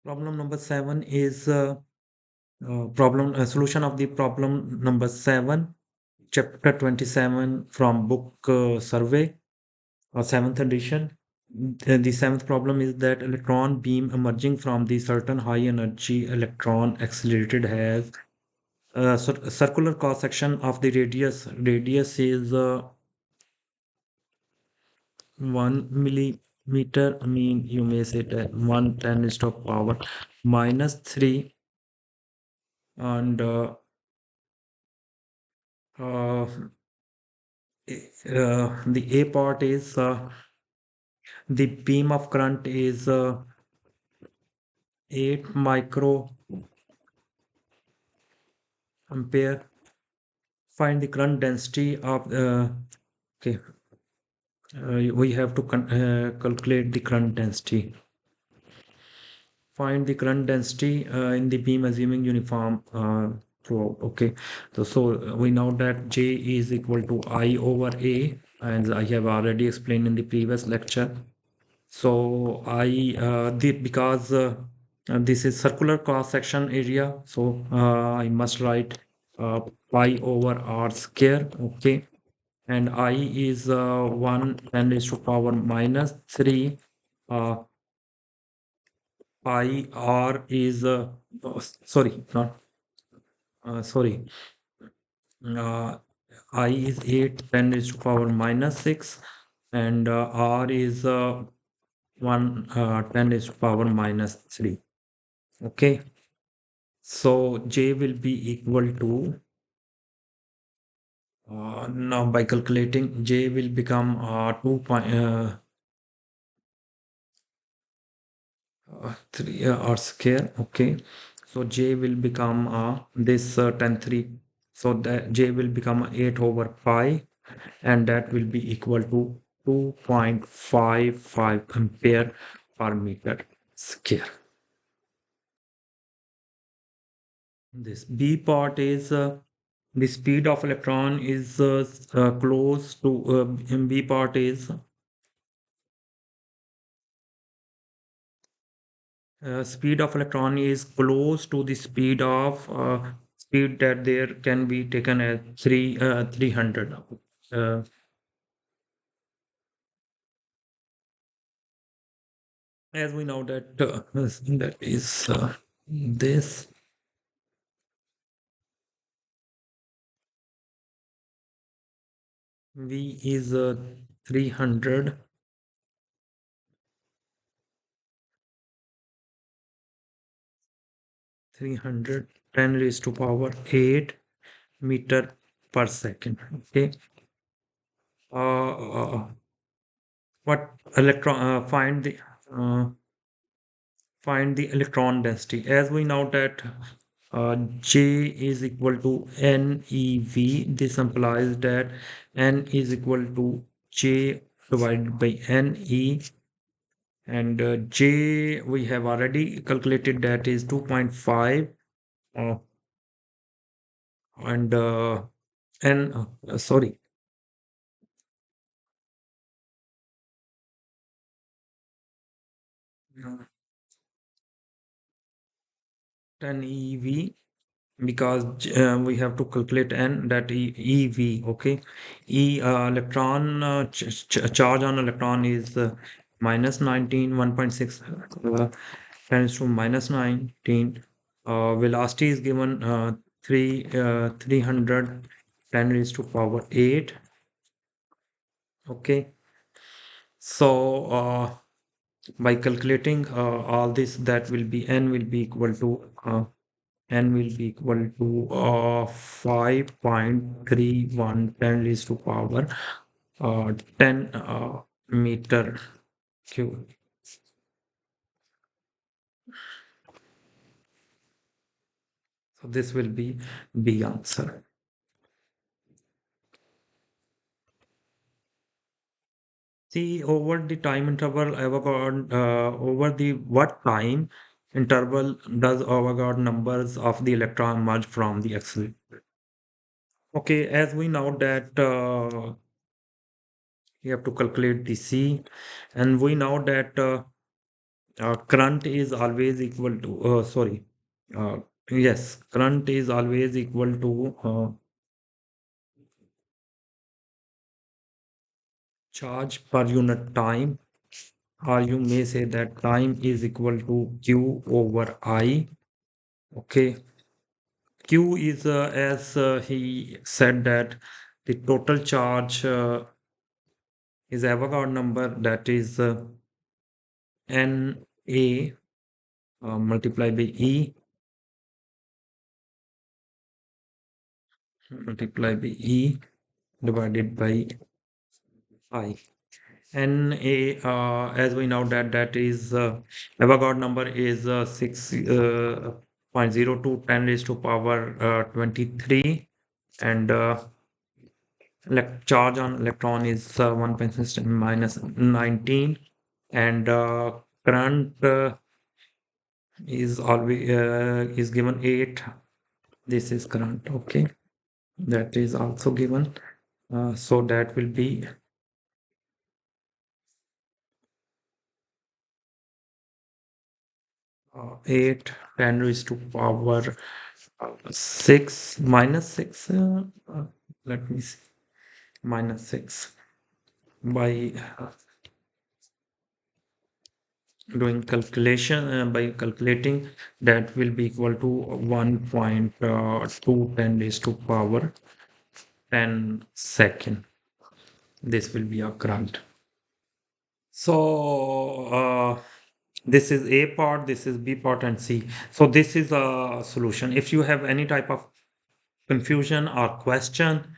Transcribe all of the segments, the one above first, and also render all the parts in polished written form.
Problem number 7 is problem solution of the problem number 7, chapter 27 from book Survey, seventh edition. The seventh problem is that electron beam emerging from the certain high energy electron accelerated has a circular cross section of the radius. Radius is 1 millimeter. I mean, you may say that 110 is to power minus 3, and uh, the A part is the beam of current is 8 micro ampere. Find the current density of okay. We have to calculate the current density. Find the current density in the beam assuming uniform flow. Okay, so we know that J is equal to I over A, and I have already explained in the previous lecture. So because this is circular cross section area, so I must write uh, pi over r square. Okay, and I is 1 10 raised to power minus 3. Uh, Pi r is sorry, not sorry. Uh, I is 8 10 raised to power minus 6, and r is 1 10 raised to power minus 3. Okay, so J will be equal to now by calculating J will become 3 r square. Okay, so J will become this 10 3. So that J will become 8 over pi, and that will be equal to 2.55 ampere per meter square. This B part is the speed of electron is close to B part is speed of electron is close to the speed that there can be taken as 300. Uh, as we know that that is this V is 300. 310 raised to power 8 meter per second. Okay. What electron uh, find the electron density, as we know that J is equal to NeV. This implies that N is equal to J divided by Ne, and J we have already calculated that is 2.5, uh, and N sorry, 10 eV, because we have to calculate n, that ev. Okay, electron charge on electron is minus 19 1.6 times to minus 19. Velocity is given 300 10 raised to power 8. Okay, so by calculating all this, that will be n will be equal to n will be equal to 5.31 10 raised to power 10 meter cube. So this will be the answer. See, over the time interval, Avogadro, over the what time interval does Avogadro numbers of the electron emerge from the accelerator? Okay, as we know that you have to calculate the C, and we know that Current is always equal to, sorry, uh, yes, current is always equal to charge per unit time, or you may say that time is equal to Q over I. Okay, Q is, as he said, that the total charge is Avogadro number, that is Na multiplied by E multiplied by E divided by I. Na, as we know that that is Avogadro number is 6.02 10 raised to power 23, and charge on electron is 1.6 minus 19, and current is always is given 8. This is current. Okay, that is also given. So that will be 8 10 raised to power 6 minus 6. Let me see. Minus 6 by doing calculation, by calculating, that will be equal to 1.2 10 raised to power 10 second. This will be a current. So this is A part, this is B part, and C. So this is a solution. If you have any type of confusion or question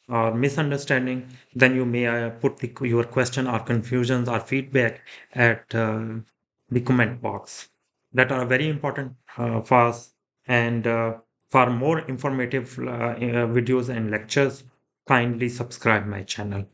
or misunderstanding, then you may put your question or confusions or feedback at the comment box. That are very important for us. And for more informative videos and lectures, kindly subscribe my channel.